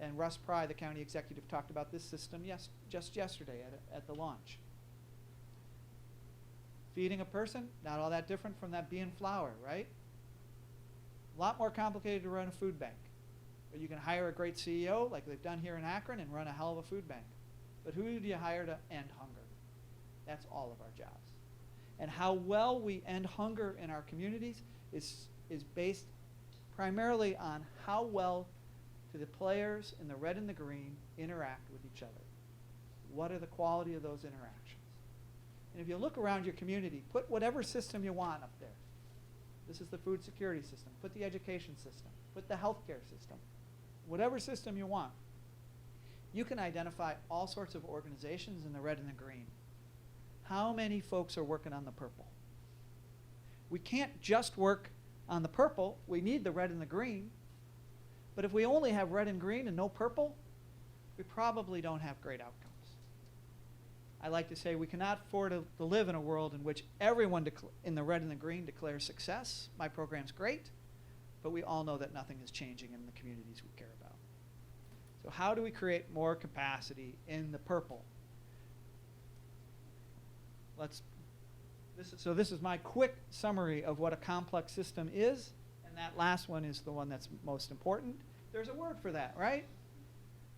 and Russ Pry, the county executive, talked about this system just yesterday at the launch. Feeding a person, not all that different from that bean flour, right? A lot more complicated to run a food bank. But you can hire a great CEO, like they've done here in Akron, and run a hell of a food bank. But who do you hire to end hunger? That's all of our jobs. And how well we end hunger in our communities is based primarily on how well do the players in the red and the green interact with each other. What are the quality of those interactions? And if you look around your community, put whatever system you want up there. This is the food security system. Put the education system. Put the healthcare system. Whatever system you want. You can identify all sorts of organizations in the red and the green. How many folks are working on the purple? We can't just work on the purple. We need the red and the green. But if we only have red and green and no purple, we probably don't have great outcomes. I like to say we cannot afford to live in a world in which everyone in the red and the green declares success. My program's great, but we all know that nothing is changing in the communities we care about. So how do we create more capacity in the purple? This is my quick summary of what a complex system is, and that last one is the one that's most important. There's a word for that, right?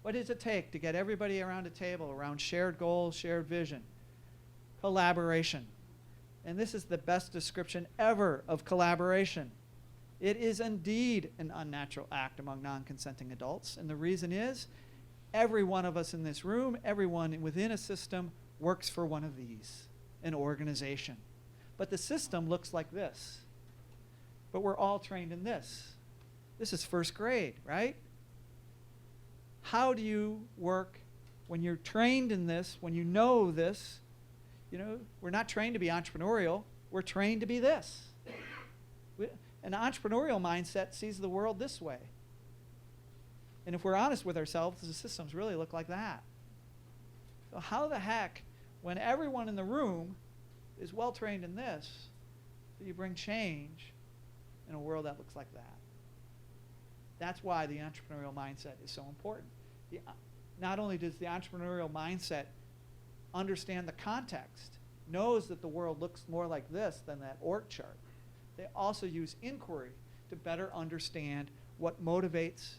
What does it take to get everybody around a table, around shared goals, shared vision? Collaboration. And this is the best description ever of collaboration. It is indeed an unnatural act among non-consenting adults, and the reason is every one of us in this room, everyone within a system works for one of these, an organization. But the system looks like this. But we're all trained in this. This is first grade, right? How do you work when you're trained in this, when you know this? You know, we're not trained to be entrepreneurial. We're trained to be this. An entrepreneurial mindset sees the world this way. And if we're honest with ourselves, the systems really look like that. So how the heck, when everyone in the room is well trained in this, do you bring change in a world that looks like that? That's why the entrepreneurial mindset is so important. Not only does the entrepreneurial mindset understand the context, knows that the world looks more like this than that org chart, they also use inquiry to better understand what motivates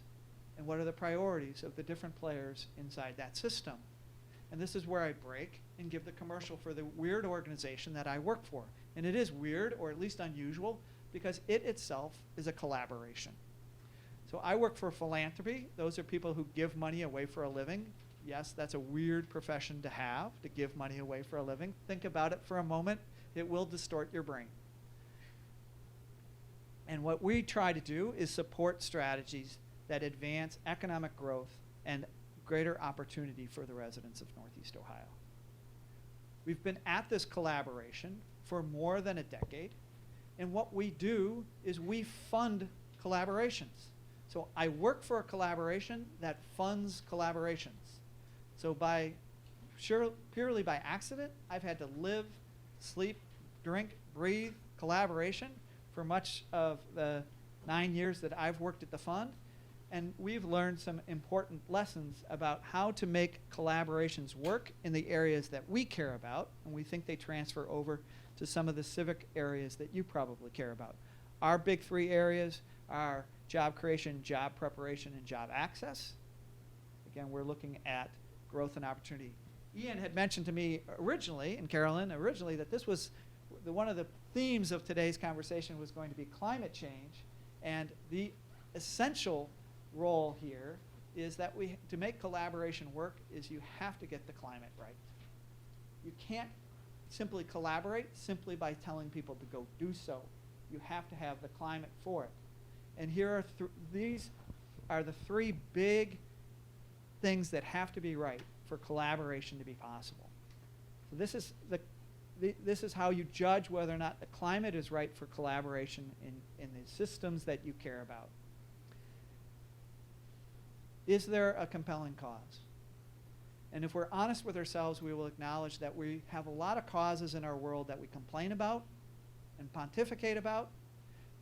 and what are the priorities of the different players inside that system. And this is where I break and give the commercial for the weird organization that I work for. And it is weird, or at least unusual, because it itself is a collaboration. So I work for philanthropy. Those are people who give money away for a living. Yes, that's a weird profession to have, to give money away for a living. Think about it for a moment. It will distort your brain. And what we try to do is support strategies that advance economic growth and greater opportunity for the residents of Northeast Ohio. We've been at this collaboration for more than a decade, and what we do is we fund collaborations. So I work for a collaboration that funds collaborations. So purely by accident, I've had to live, sleep, drink, breathe collaboration for much of the 9 years that I've worked at the fund. And we've learned some important lessons about how to make collaborations work in the areas that we care about, and we think they transfer over to some of the civic areas that you probably care about. Our big three areas are job creation, job preparation, and job access. Again, we're looking at growth and opportunity. Ian had mentioned to me originally, and Carolyn originally, that this was one of the themes of today's conversation was going to be climate change, and the essential role here is that to make collaboration work is you have to get the climate right. You can't simply collaborate simply by telling people to go do so. You have to have the climate for it. And here are these are the three big things that have to be right for collaboration to be possible. So this is how you judge whether or not the climate is right for collaboration in the systems that you care about. Is there a compelling cause? And if we're honest with ourselves, we will acknowledge that we have a lot of causes in our world that we complain about and pontificate about,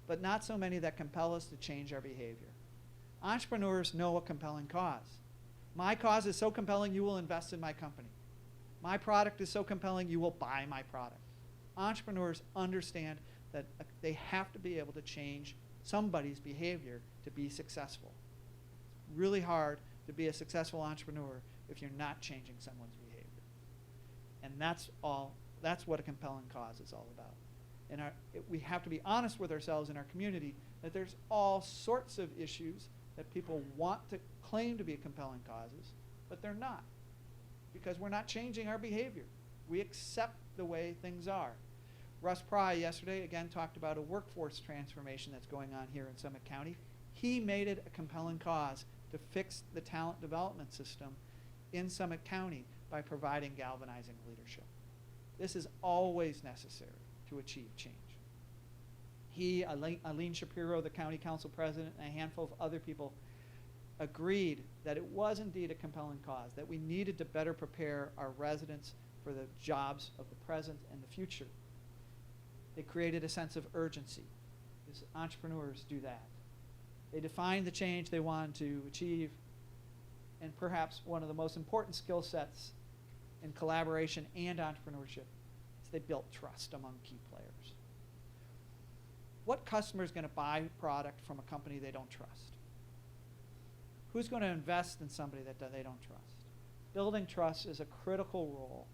but not so many that compel us to change our behavior. Entrepreneurs know a compelling cause. My cause is so compelling, you will invest in my company. My product is so compelling, you will buy my product. Entrepreneurs understand that they have to be able to change somebody's behavior to be successful. It's really hard to be a successful entrepreneur if you're not changing someone's behavior. And that's what a compelling cause is all about. And we have to be honest with ourselves in our community that there's all sorts of issues that people want to claim to be compelling causes, but they're not, because we're not changing our behavior. We accept the way things are. Russ Pry yesterday again talked about a workforce transformation that's going on here in Summit County. He made it a compelling cause to fix the talent development system in Summit County by providing galvanizing leadership. This is always necessary to achieve change. He, Eileen Shapiro, the county council president, and a handful of other people agreed that it was indeed a compelling cause, that we needed to better prepare our residents for the jobs of the present and the future. They created a sense of urgency, because entrepreneurs do that. They defined the change they wanted to achieve, and perhaps one of the most important skill sets in collaboration and entrepreneurship is they built trust among key players. What customer is going to buy product from a company they don't trust? Who's going to invest in somebody that they don't trust? Building trust is a critical role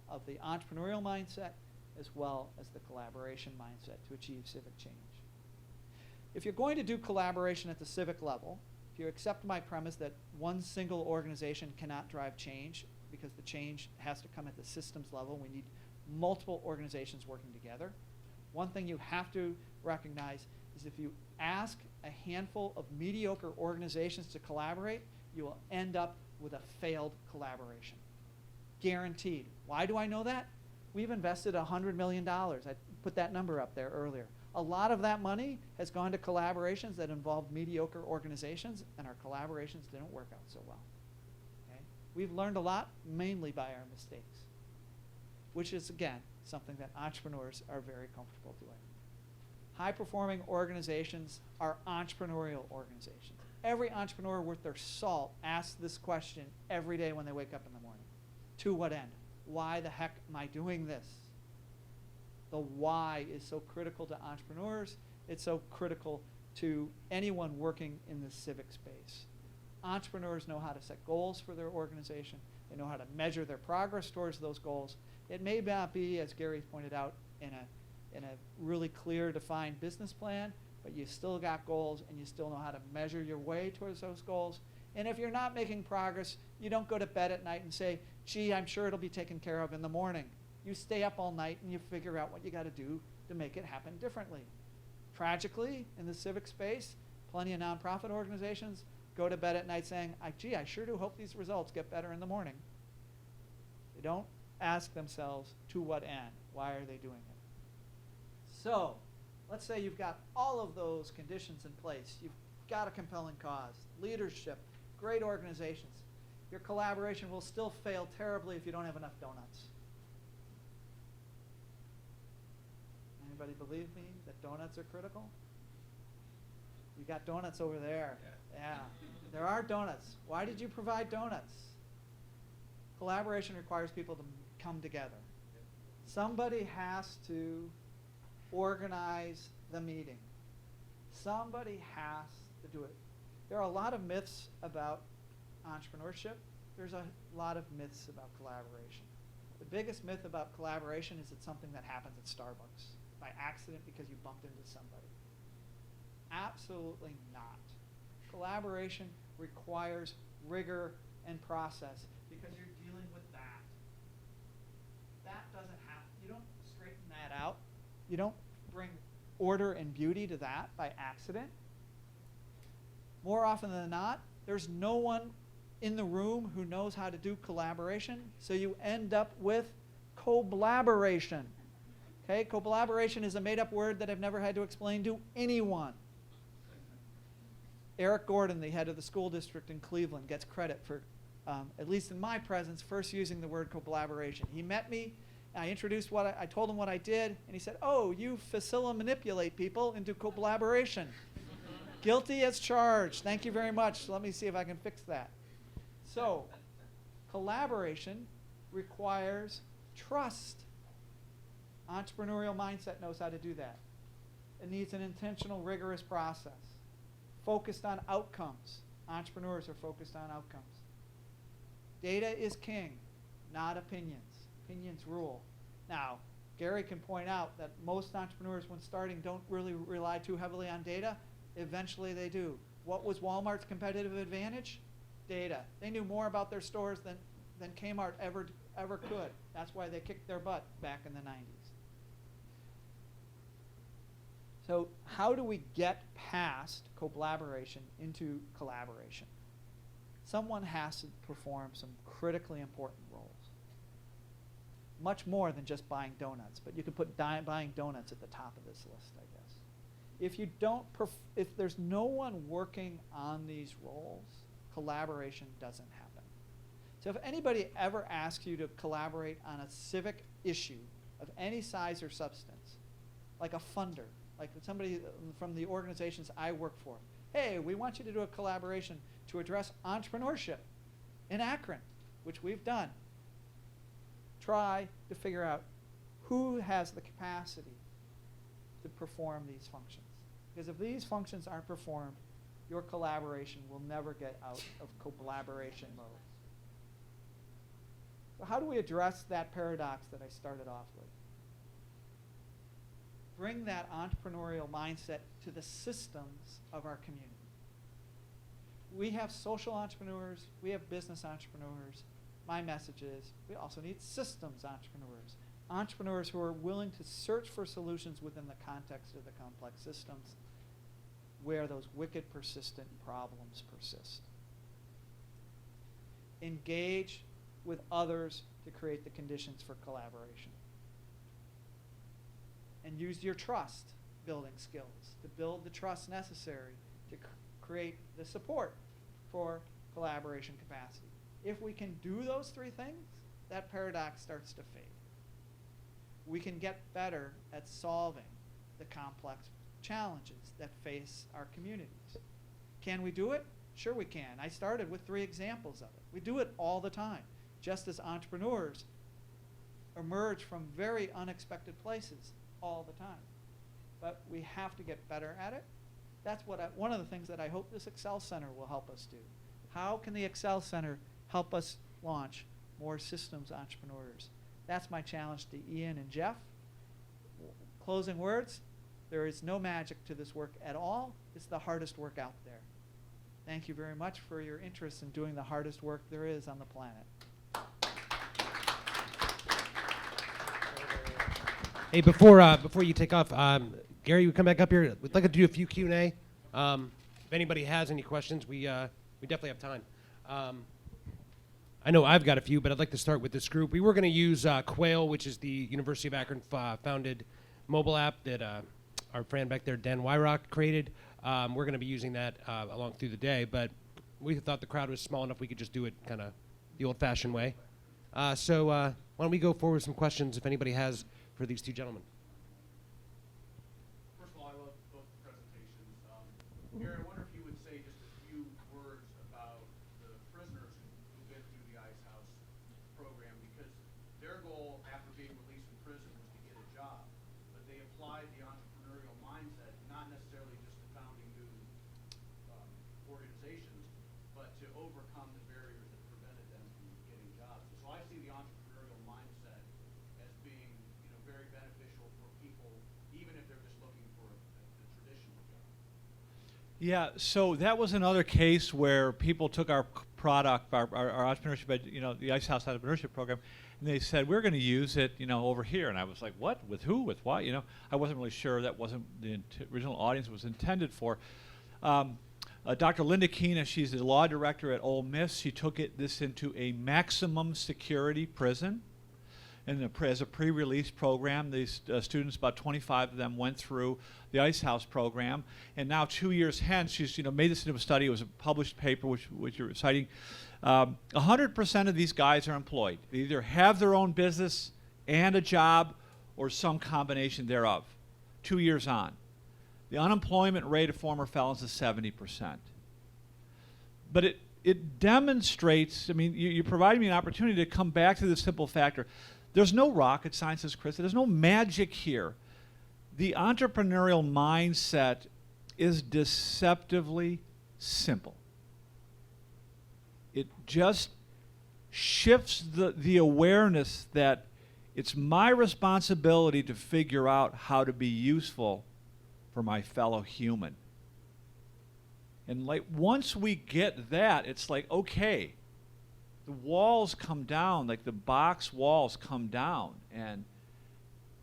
of the entrepreneurial mindset as well as the collaboration mindset to achieve civic change. If you're going to do collaboration at the civic level, if you accept my premise that one single organization cannot drive change because the change has to come at the systems level, we need multiple organizations working together. One thing you have to recognize is if you ask a handful of mediocre organizations to collaborate, you will end up with a failed collaboration. Guaranteed. Why do I know that? We've invested $100 million. I put that number up there earlier. A lot of that money has gone to collaborations that involved mediocre organizations, and our collaborations didn't work out so well. Okay? We've learned a lot, mainly by our mistakes, which is, again, something that entrepreneurs are very comfortable doing. High-performing organizations are entrepreneurial organizations. Every entrepreneur worth their salt asks this question every day when they wake up in the morning. To what end? Why the heck am I doing this? The why is so critical to entrepreneurs. It's so critical to anyone working in the civic space. Entrepreneurs know how to set goals for their organization. They know how to measure their progress towards those goals. It may not be, as Gary pointed out, in a really clear, defined business plan, but you still got goals and you still know how to measure your way towards those goals. And if you're not making progress, you don't go to bed at night and say, gee, I'm sure it'll be taken care of in the morning. You stay up all night and you figure out what you got to do to make it happen differently. Tragically, in the civic space, plenty of nonprofit organizations go to bed at night saying, gee, I sure do hope these results get better in the morning. They don't ask themselves, to what end? Why are they doing it? So, let's say you've got all of those conditions in place. You've got a compelling cause, leadership, great organizations. Your collaboration will still fail terribly if you don't have enough donuts. Anybody believe me that donuts are critical? You got donuts over there. Yeah. There are donuts. Why did you provide donuts? Collaboration requires people to come together. Somebody has to organize the meeting. Somebody has to do it. There are a lot of myths about entrepreneurship. There's a lot of myths about collaboration. The biggest myth about collaboration is it's something that happens at Starbucks by accident because you bumped into somebody. Absolutely not. Collaboration requires rigor and process because you're dealing with that. That doesn't happen. You don't straighten that out. You don't bring order and beauty to that by accident. More often than not, there's no one in the room who knows how to do collaboration, so you end up with collaboration. Okay, collaboration is a made-up word that I've never had to explain to anyone. Eric Gordon, the head of the school district in Cleveland, gets credit for, at least in my presence, first using the word collaboration. He met me, I introduced I told him what I did, and he said, oh, you manipulate people into collaboration. Guilty as charged. Thank you very much. Let me see if I can fix that. So, collaboration requires trust. Entrepreneurial mindset knows how to do that. It needs an intentional, rigorous process. Focused on outcomes. Entrepreneurs are focused on outcomes. Data is king, not opinions. Opinions rule. Now, Gary can point out that most entrepreneurs, when starting, don't really rely too heavily on data. Eventually they do. What was Walmart's competitive advantage? Data. They knew more about their stores than Kmart ever could. That's why they kicked their butt back in the 90s. So how do we get past collaboration into collaboration? Someone has to perform some critically important roles. Much more than just buying donuts, but you could put buying donuts at the top of this list, I guess. If there's no one working on these roles, collaboration doesn't happen. So if anybody ever asks you to collaborate on a civic issue of any size or substance, like a funder, like somebody from the organizations I work for, hey, we want you to do a collaboration to address entrepreneurship in Akron, which we've done. Try to figure out who has the capacity to perform these functions. Because if these functions aren't performed, your collaboration will never get out of collaboration mode. So how do we address that paradox that I started off with? Bring that entrepreneurial mindset to the systems of our community. We have social entrepreneurs, we have business entrepreneurs. My message is we also need systems entrepreneurs. Entrepreneurs who are willing to search for solutions within the context of the complex systems where those wicked, persistent problems persist. Engage with others to create the conditions for collaboration. And use your trust building skills to build the trust necessary to create the support for collaboration capacity. If we can do those three things, that paradox starts to fade. We can get better at solving the complex challenges that face our communities. Can we do it? Sure we can. I started with 3 examples of it. We do it all the time, just as entrepreneurs emerge from very unexpected places all the time. But we have to get better at it. That's one of the things that I hope this Excel Center will help us do. How can the Excel Center help us launch more systems entrepreneurs? That's my challenge to Ian and Jeff. Closing words, there is no magic to this work at all. It's the hardest work out there. Thank you very much for your interest in doing the hardest work there is on the planet. Hey, before you take off, Gary, you come back up here. We'd like to do a few Q&A. If anybody has any questions, we definitely have time. I know I've got a few, but I'd like to start with this group. We were going to use Quail, which is the University of Akron founded mobile app that our friend back there, Dan Wyrock, created. We're going to be using that along through the day, but we thought the crowd was small enough we could just do it kind of the old-fashioned way. So why don't we go forward with some questions if anybody has for these 2 gentlemen. First of all, I love both presentations. Gary, I wonder if you would say just a few words about the prisoners who've been through the Ice House program, because their goal after being released from prison was to get a job, but they applied the entrepreneurial mindset, not necessarily just to founding new organizations, but to overcome the barriers that prevented them from getting jobs. So I see the entrepreneurial mindset as being very beneficial for people, even if they're just looking for a traditional job. Yeah, so that was another case where people took our product, our entrepreneurship, the Ice House entrepreneurship program, and they said, we're going to use it, over here. And I was like, what? With who? With what? I wasn't really sure that wasn't the original audience was intended for. Dr. Linda Keena, she's the law director at Ole Miss. She took this into a maximum security prison. And as a pre-release program, these students, about 25 of them, went through the Ice House program. And now 2 years hence, she's made this into a study. It was a published paper, which you're citing. 100% of these guys are employed. They either have their own business and a job or some combination thereof, 2 years on. The unemployment rate of former felons is 70%. But it demonstrates, I mean, you provided me an opportunity to come back to this simple factor. There's no rocket science, as Chris said. There's no magic here. The entrepreneurial mindset is deceptively simple. It just shifts the awareness that it's my responsibility to figure out how to be useful for my fellow human. And like once we get that, it's like, okay, the walls come down, like the box walls come down. And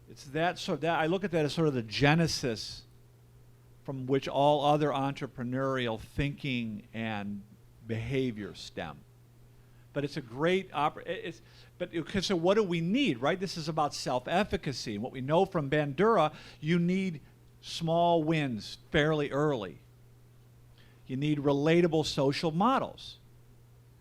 it's that sort of, that I look at that as sort of the genesis from which all other entrepreneurial thinking and behavior stem. But it's a great so what do we need, right? This is about self-efficacy. And what we know from Bandura, you need small wins fairly early. You need relatable social models.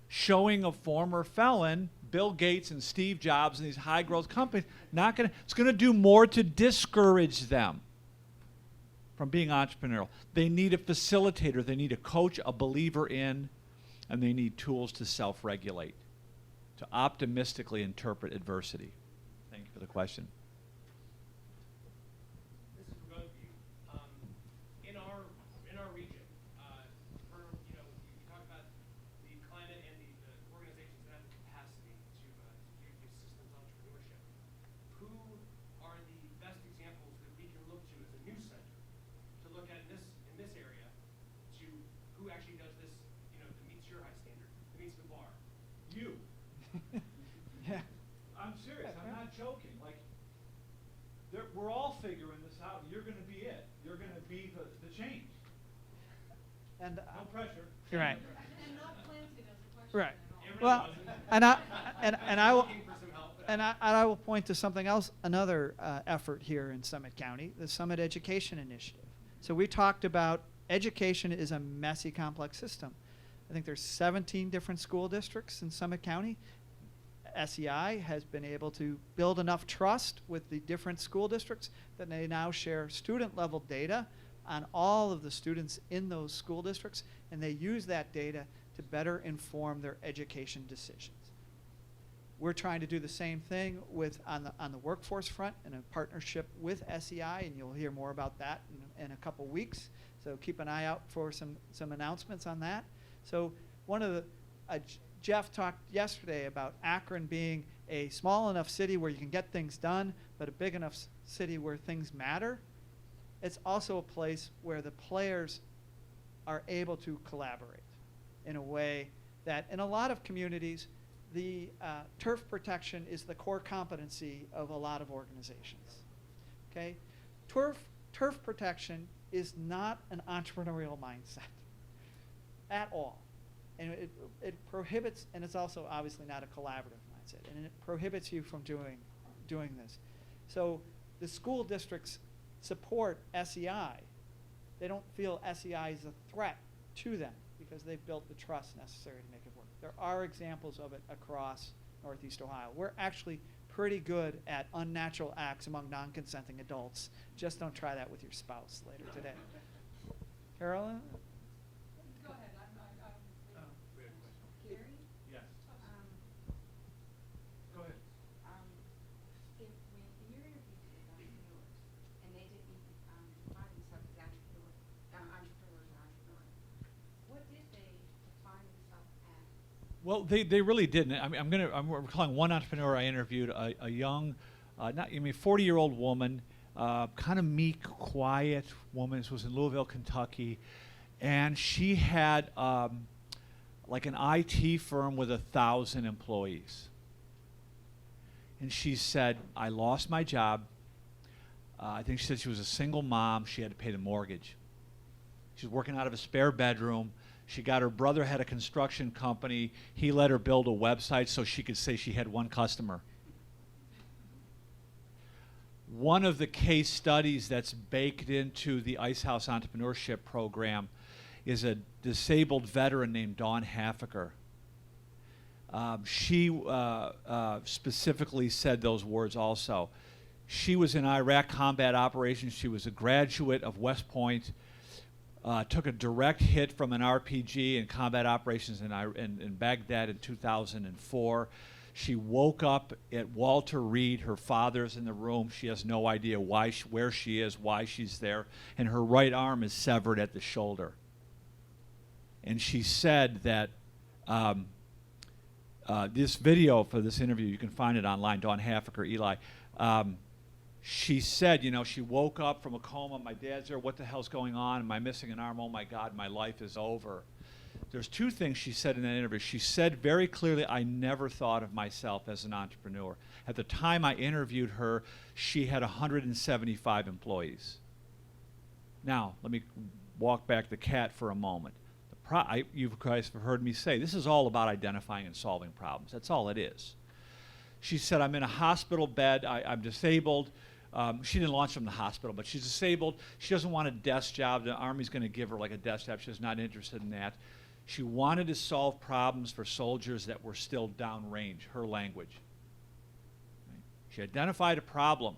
Showing a former felon, Bill Gates and Steve Jobs and these high-growth companies, it's going to do more to discourage them from being entrepreneurial. They need a facilitator. They need a coach, a believer in, and they need tools to self-regulate, to optimistically interpret adversity. Thank you for the question. This is for both of you. In our region, you talk about the climate and the organizations that have the capacity to use these systems entrepreneurship. Who are the best examples that we can look to as a news center to look at in this area to who actually does this, that meets your high standard, that meets the bar? You. Yeah. I'm serious. I'm not joking. Like, we're all figuring this out. You're going to be it. You're going to be the change. And No pressure. you're right. And not planted as a question Right. at all. Well, I will point to something else, another effort here in Summit County, the Summit Education Initiative. So we talked about education is a messy, complex system. I think there's 17 different school districts in Summit County. SEI has been able to build enough trust with the different school districts that they now share student-level data on all of the students in those school districts, and they use that data to better inform their education decisions. We're trying to do the same thing on the workforce front in a partnership with SEI, and you'll hear more about that in a couple weeks. So keep an eye out for some announcements on that. So one of the Jeff talked yesterday about Akron being a small enough city where you can get things done, but a big enough city where things matter. It's also a place where the players are able to collaborate in a way that in a lot of communities, the turf protection is the core competency of a lot of organizations. Okay? Turf protection is not an entrepreneurial mindset at all. And it prohibits, and it's also obviously not a collaborative mindset, and it prohibits you from doing this. So the school districts support SEI. They don't feel SEI is a threat to them because they've built the trust necessary to make it work. There are examples of it across Northeast Ohio. We're actually pretty good at unnatural acts among non-consenting adults. Just don't try that with your spouse later today. Carolyn? Go ahead. Gary? Yes. Go ahead. If when you're interviewing with entrepreneurs and they didn't define themselves as entrepreneurs, what did they define themselves as? Well, they really didn't. I mean, I'm recalling one entrepreneur I interviewed, a young, 40-year-old woman, kind of meek, quiet woman. This was in Louisville, Kentucky, and she had like an IT firm with 1,000 employees. And she said, I lost my job. I think she said she was a single mom. She had to pay the mortgage. She was working out of a spare bedroom. She got her brother had a construction company. He let her build a website so she could say she had one customer. One of the case studies that's baked into the Ice House Entrepreneurship Program is a disabled veteran named Dawn Haffiker. She specifically said those words also. She was in Iraq combat operations. She was a graduate of West Point. Took a direct hit from an RPG in combat operations in Baghdad in 2004. She woke up at Walter Reed. Her father's in the room. She has no idea where she is, why she's there, and her right arm is severed at the shoulder. And she said that this video for this interview, you can find it online, Dawn Haffick or Eli. She said, you know, she woke up from a coma. My dad's there. What the hell's going on? Am I missing an arm? Oh, my God, my life is over. There's two things she said in that interview. She said very clearly, I never thought of myself as an entrepreneur. At the time I interviewed her, she had 175 employees. Now, let me walk back the cat for a moment. You guys have heard me say, this is all about identifying and solving problems. That's all it is. She said, I'm in a hospital bed. I'm disabled. She didn't launch from the hospital, but she's disabled. She doesn't want a desk job. The Army's going to give her like a desk job. She's not interested in that. She wanted to solve problems for soldiers that were still downrange, her language. Right? She identified a problem.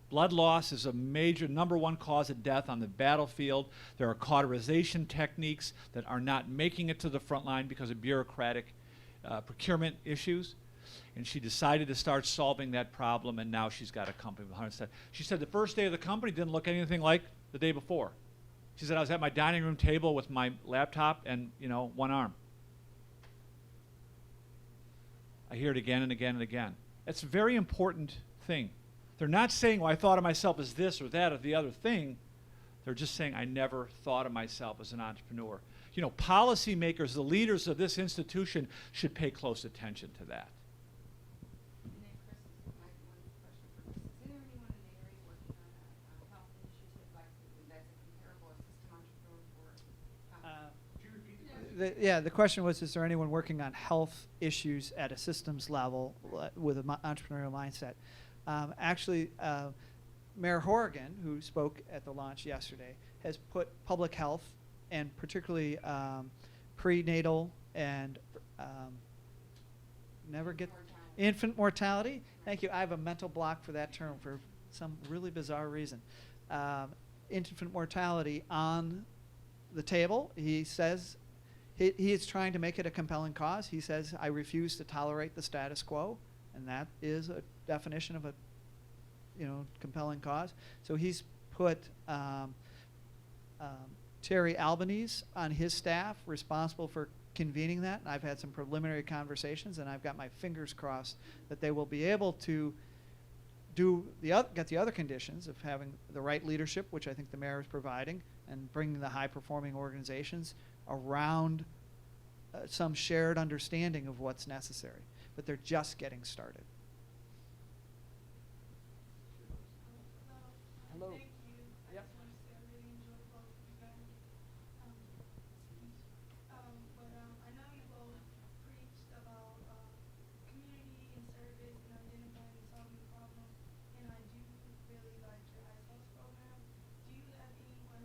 Blood loss is a major #1 cause of death on the battlefield. There are cauterization techniques that are not making it to the front line because of bureaucratic procurement issues. And she decided to start solving that problem, and now she's got a company with 100 staff. She said the first day of the company didn't look anything like the day before. She said, I was at my dining room table with my laptop and, you know, one arm. I hear it again and again and again. It's a very important thing. They're not saying, well, I thought of myself as this or that or the other thing. They're just saying, I never thought of myself as an entrepreneur. You know, policymakers, the leaders of this institution should pay close attention to that. And then Chris, one question for Chris. Is there anyone in the area working on a health initiative like that's a comparable system entrepreneur for? The question was, is there anyone working on health issues at a systems level with an entrepreneurial mindset? Actually, Mayor Horrigan, who spoke at the launch yesterday, has put public health and particularly prenatal and infant mortality. Thank you. I have a mental block for that term for some really bizarre reason. Infant mortality on the table. He says he is trying to make it a compelling cause. He says, I refuse to tolerate the status quo, and that is a definition of a compelling cause. So he's put Terry Albanese on his staff responsible for convening that. And I've had some preliminary conversations, and I've got my fingers crossed that they will be able to get the other conditions of having the right leadership, which I think the mayor is providing, and bringing the high-performing organizations around some shared understanding of what's necessary. But they're just getting started. Hello. Thank you. I Yep. just want to say I really enjoyed both of you guys. I know you both preached about community and service and identifying and solving problems, and I do really like your Ice House program. Do you have anyone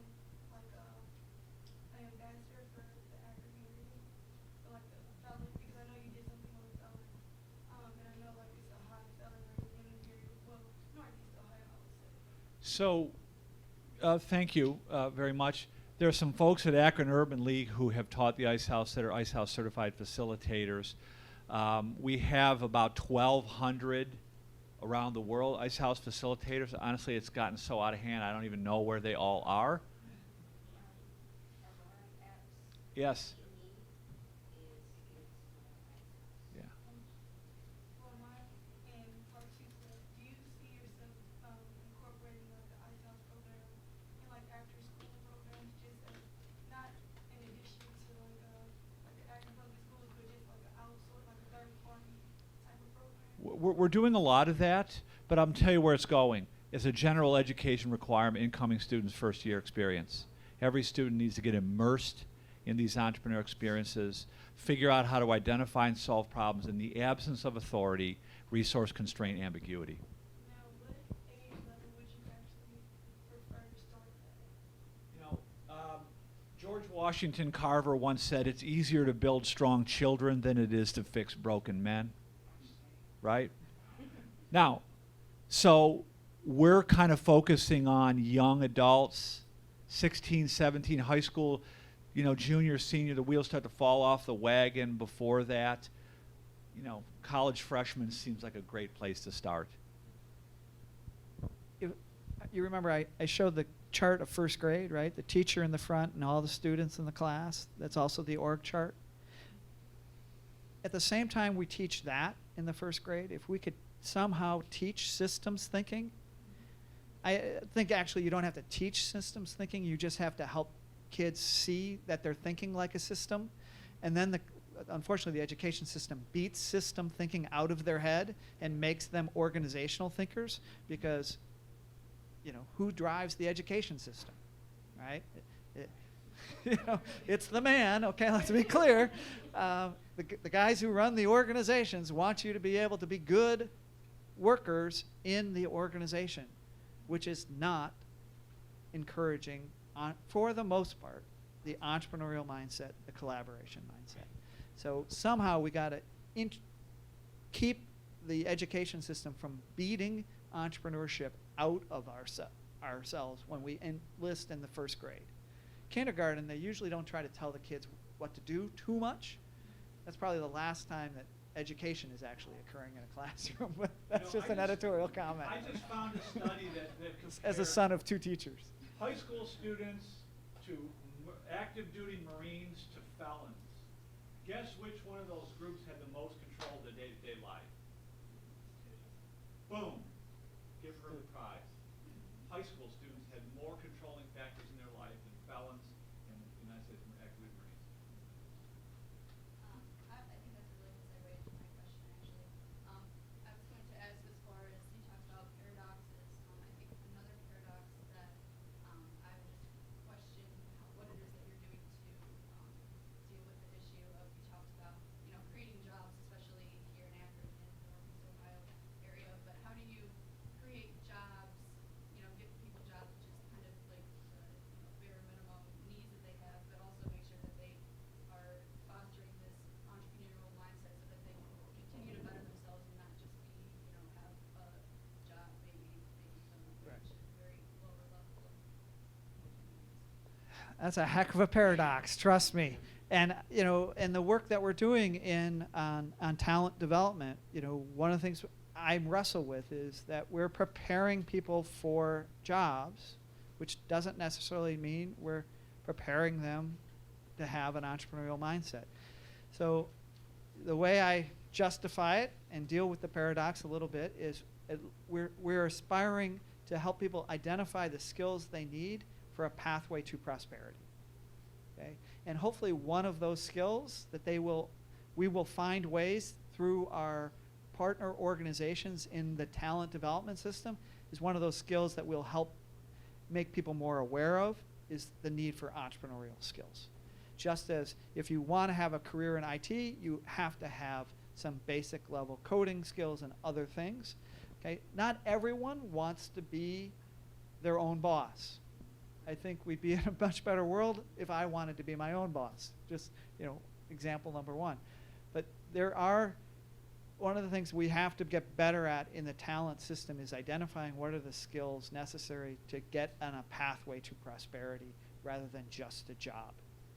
like an ambassador for the Akron area, for like the felon? Because I know you did something on the felon, and I know like it's a high felon rate in the area. Well, Northeast Ohio, I would say. So, thank you very much. There are some folks at Akron Urban League who have taught the Ice House that are Ice House certified facilitators. We have about 1,200 around the world Ice House facilitators. Honestly, it's gotten so out of hand, I don't even know where they all are. Yes. Yeah. Well, and part two, so do you see yourself incorporating like the Ice House program and like after school programs, just as not in addition to like the Akron Public Schools, but just like an outsource, like a third party type of program? We're doing a lot of that, but I'm tell you where it's going. It's a general education requirement, incoming students' first year experience. Every student needs to get immersed in these entrepreneur experiences, figure out how to identify and solve problems in the absence of authority, resource constraint, ambiguity. Now, what age level would you actually prefer to start that? You know, George Washington Carver once said, it's easier to build strong children than it is to fix broken men. Right? Now, so we're kind of focusing on young adults, 16, 17, high school, you know, junior, senior, the wheels start to fall off the wagon before that. You know, college freshmen seems like a great place to start. You remember I showed the chart of first grade, right? The teacher in the front and all the students in the class. That's also the org chart. At the same time we teach that in the first grade, if we could somehow teach systems thinking, I think actually you don't have to teach systems thinking, you just have to help kids see that they're thinking like a system. And then unfortunately the education system beats system thinking out of their head and makes them organizational thinkers, because you know, who drives the education system, right? You know, it's the man, okay, let's be clear. The guys who run the organizations want you to be able to be good workers in the organization, which is not encouraging, for the most part, the entrepreneurial mindset, the collaboration mindset. So somehow we got to keep the education system from beating entrepreneurship out of ourselves when we enlist in the first grade. Kindergarten, they usually don't try to tell the kids what to do too much. That's probably the last time that education is actually occurring in a classroom, but that's just an editorial comment. I just found a study that As a son of two teachers. high school students to active duty Marines to felons. Guess which one of those groups had the most control of their day-to-day life? Boom. Give her the prize. High school students had more controlling factors in their life than felons and United States active duty Marines. I think that's a really good segue into my question, actually. I was going to ask, as far as you talked about paradoxes, I think another paradox that I would just question what it is that you're doing to deal with the issue of, you talked about, you know, creating jobs, especially here in Akron and the Northeast Ohio area, but how do you create jobs, you know, give people jobs, which is kind of like the bare minimum needs that they have, but also make sure that they are fostering this entrepreneurial mindset so that they can continue to better themselves and not just be, you know, have a job maybe some Right. which is very lower level of. That's a heck of a paradox, trust me. And you know, and the work that we're doing on talent development, you know, one of the things I wrestle with is that we're preparing people for jobs, which doesn't necessarily mean we're preparing them to have an entrepreneurial mindset. So the way I justify it and deal with the paradox a little bit is we're aspiring to help people identify the skills they need for a pathway to prosperity. Okay? And hopefully one of those skills that we will find ways through our partner organizations in the talent development system is one of those skills that will help make people more aware of, is the need for entrepreneurial skills. Just as if you want to have a career in IT, you have to have some basic level coding skills and other things. Okay? Not everyone wants to be their own boss. I think we'd be in a much better world if I wanted to be my own boss. Just, you know, example number one. But one of the things we have to get better at in the talent system is identifying what are the skills necessary to get on a pathway to prosperity rather than just a job.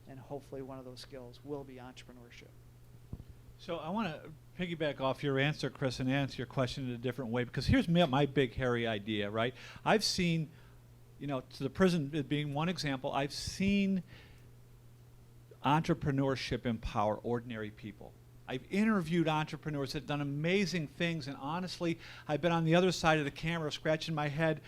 And hopefully one of those skills will be entrepreneurship. So I want to piggyback off your answer, Chris, and answer your question in a different way, because here's my big, hairy idea, right? I've seen, you know, to the prison being one example, I've seen entrepreneurship empower ordinary people. I've interviewed entrepreneurs that have done amazing things, and honestly, I've been on the other side of the camera scratching my head,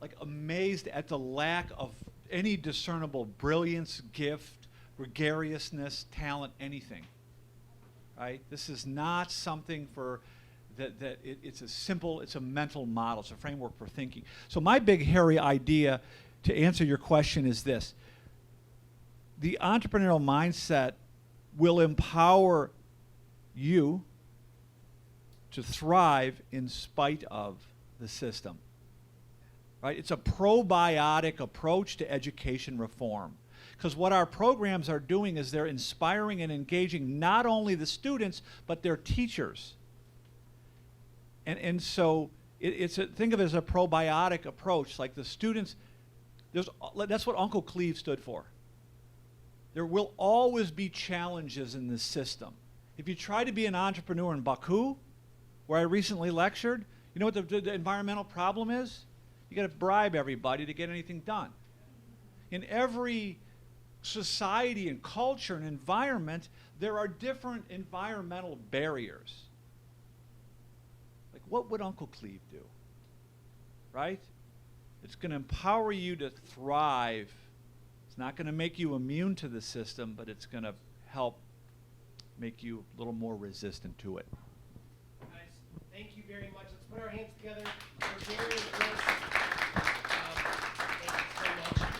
like amazed at the lack of any discernible brilliance, gift, gregariousness, talent, anything. Right? This is not something for it's a simple, it's a mental model, it's a framework for thinking. So my big hairy idea to answer your question is this. The entrepreneurial mindset will empower you to thrive in spite of the system. Right? It's a probiotic approach to education reform. Because what our programs are doing is they're inspiring and engaging not only the students, but their teachers. And so think of it as a probiotic approach. Like the students, that's what Uncle Cleve stood for. There will always be challenges in this system. If you try to be an entrepreneur in Baku, where I recently lectured, you know what the environmental problem is? You got to bribe everybody to get anything done. In every society and culture and environment, there are different environmental barriers. Like, what would Uncle Cleve do? Right? It's going to empower you to thrive. It's not going to make you immune to the system, but it's going to help make you a little more resistant to it. Guys, thank you very much. Let's put our hands together for Gary and Chris. Thank you so much.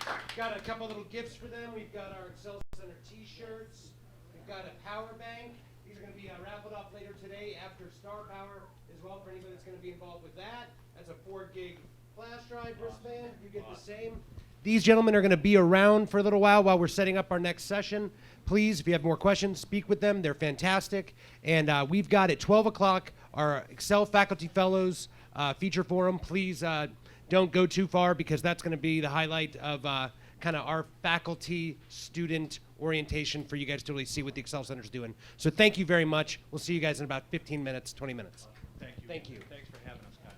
We've got a couple little gifts for them. We've got our Excel Center t-shirts. We've got a power bank. These are going to be raffled off later today after Star Power as well for anybody that's going to be involved with that. That's a 4-gig flash drive wristband. You get the same. These gentlemen are going to be around for a little while we're setting up our next session. Please, if you have more questions, speak with them. They're fantastic. And we've got at 12 o'clock our Excel Faculty Fellows feature forum. Please don't go too far because that's going to be the highlight of kind of our faculty-student orientation for you guys to really see what the Excel Center is doing. So thank you very much. We'll see you guys in about 15 minutes, 20 minutes. Thank you. Thank you. Thanks for having us, guys.